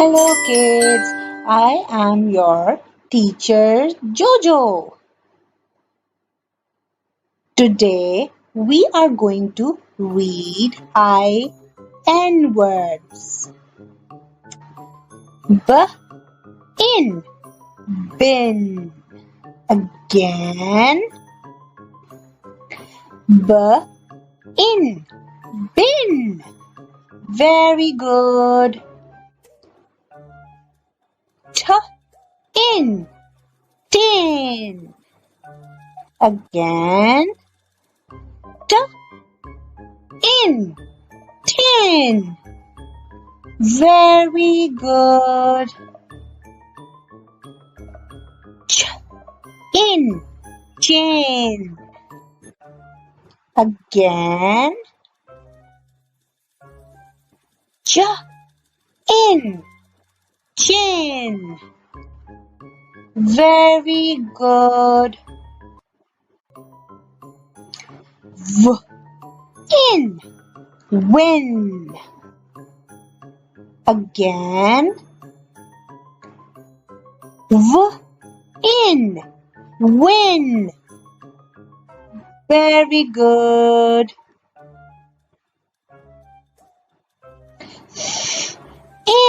Hello kids, I am your teacher JOJO. Today we are going to read IN words. In, bin. Again, in, bin. Very good. In, tin. Again, in, tin. Very good. In, chin. Again, in, chin. Very good. In, win. Again, in, win. Very good.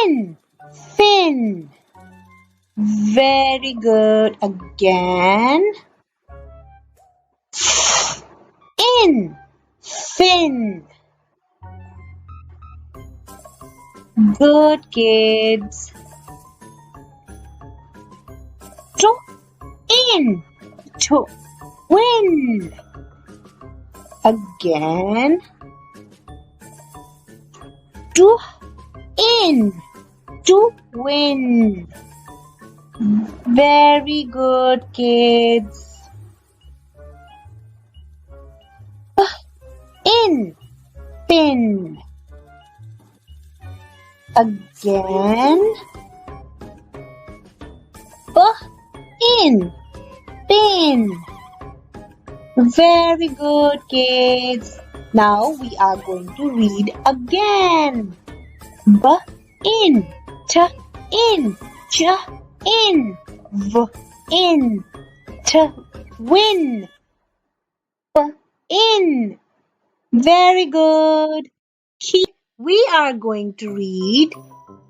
In, fin. Very good. Again, in, fin. Good kids. In, win. Again, in, win. Very good kids. In, pin. Again, in, pin. Very good kids. Now we are going to read again. In, in, in, in, win, in. Very good. We are going to read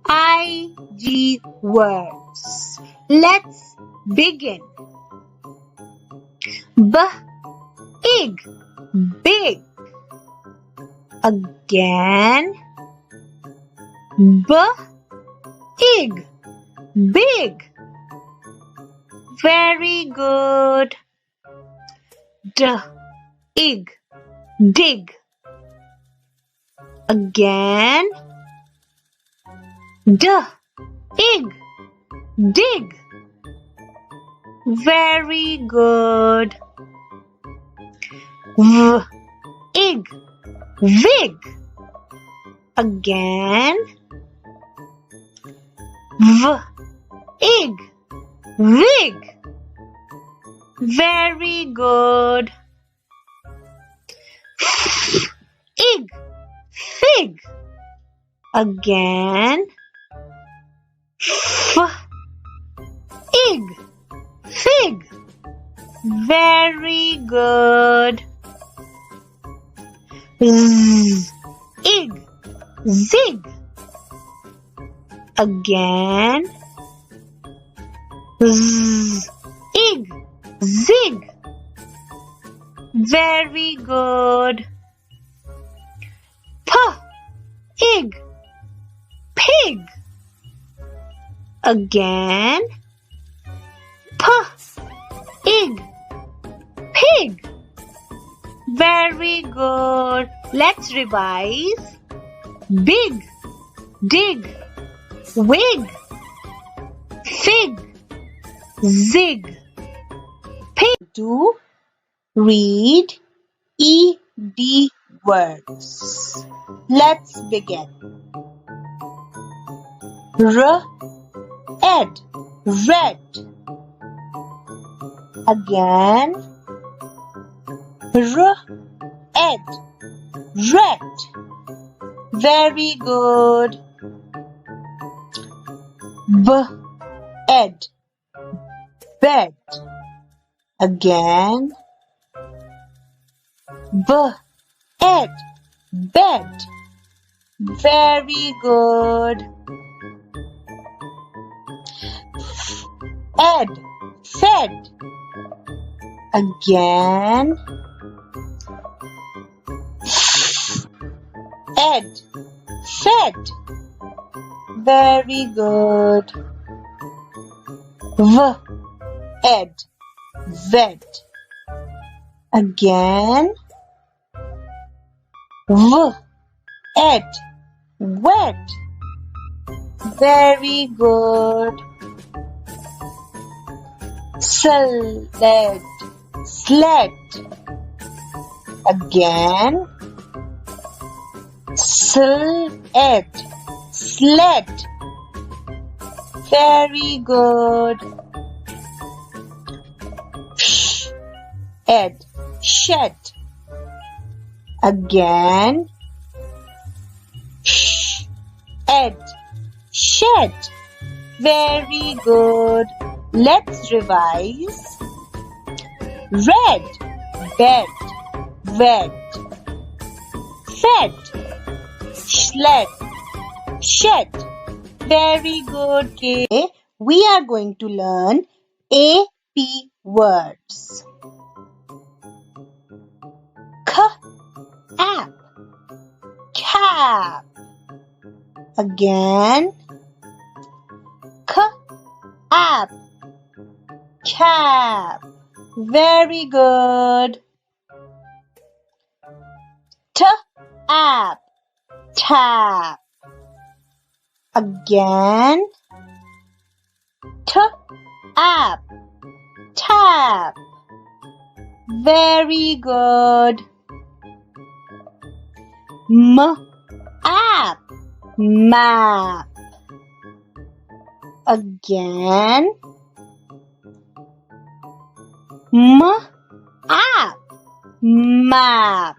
IG words. Let's begin. Big, big. Again, big, big. Very good. Dig, dig. Again, dig, dig. Very good. Vig, vig. Again, vig, vig. Very good. Fig, fig. Again, fig, fig. Very good. Zig, zig. Again, zig, zig. Very good. Pig, pig. Again, pig, pig. Very good. Let's revise. Big, dig, wig, fig, zig, pig. To read ED words. Let's begin. Red, red. Again, red, red. Very good. ed, bed. Again, ed, bed. Very good. Ed, fed. Again, ed, fed. Very good. Ed, ved. Again, ed, wed. Very good. Sled, sled. Again, sled, sled. Very good. Ed, shed. Again, ed, shed. Very good. Let's revise. Red, bed, wed. Fed, sled, shed. Very good, kids. We are going to learn AP words. Cap, cap. Again, cap, cap. Very good. Tap, tap. Again, tap, tap. Very good. Map, map. Again, map, map.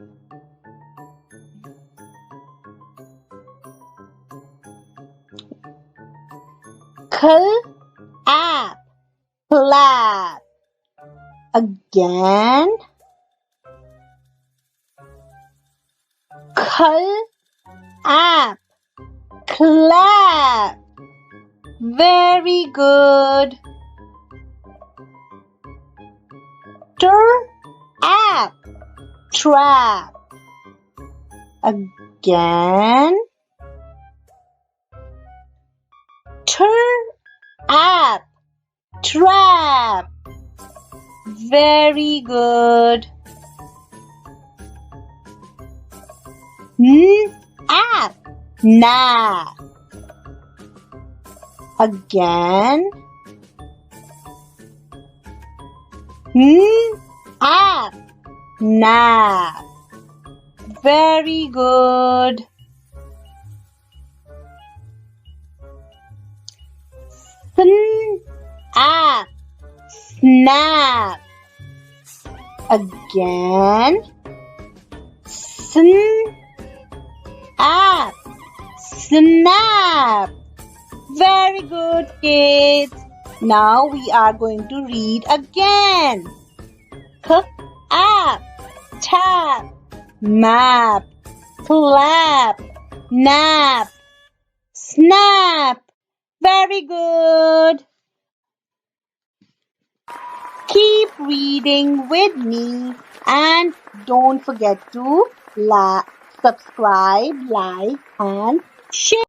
Clap, clap. Again, clap, clap. Very good. Trap, trap. Again, trap, trap. Very good. Nap, nap. Again, nap, nap. Very good. Snap, snap. Again, snap, snap. Very good, kids. Now we are going to read again. Clap, tap, map, clap, nap, snap. Very good. Keep reading with me and don't forget to subscribe, like and share.